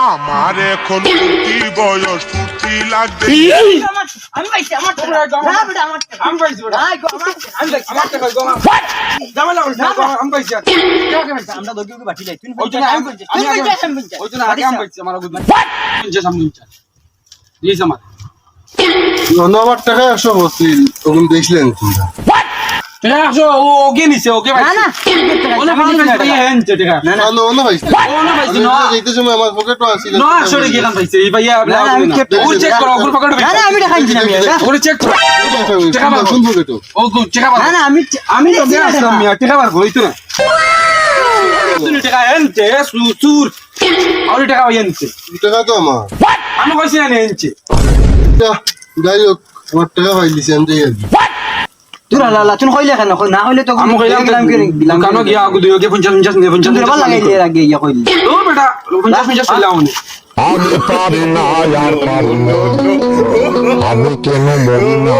আমার এখন ফুর্তি বয়স ফুর্তি লাগবে। আমি পাইছি আমার টাকা। না বেটা আমার টাকা। আমি পাইছি বেটা। নাই গো আমার টাকা। আমি পাইছি আমার টাকা গো জামালা কইছ আমি পাইছি আমরা দগি বাটি লাই। তুই ওই জন্য আমি পাইছি। আমি পাইছি। ওই জন্য আগে আমি পাইছি আমার গুড যে সামনে চল এই আমার আমার টাকা 100 বসছিল ওগুলো দেখলেন তোমরা টাকা আসো ও ওকে নিছে ওকে না পাইছি না ওনা পাইছি ভাই হেনছে টাকা না না না না ভাইস্তে ও না পাইছি না এইতে সময় আমার পকেটও আছিল না আসলে গেলাম পাইছি এই ভাইয়া না, না, আমি কেটে- ও চেক করো ওগুলো পকেটে না না আমি টাকা আনছি না আমি এটা। ওগুলো চেক করো টাকা বার কোন পকেটও ও গো টাকা বার না না আমি আমি তো দেয়া আসলাম মিয়া টাকা বার হইতো না তুমি টাকা হেনছে সুর আর টাকা হেনছে টাকা তো আমার আমি কইছি না হেনছে যাই হোক আমার টাকা পাইলিছি আমি যাই আর কি। তুই লালা তুই কইলে কেন না হইলে তো আমি কইলাম দিলাম কানো গিয়া আগু দিও কে 50 নিয়ে 50 তুই ভাল লাগাইলি এর আগে ইয়া কইলি ও বেটা 50 চলাও নি আমি পারি না আর পারি না আমি কেন মরি না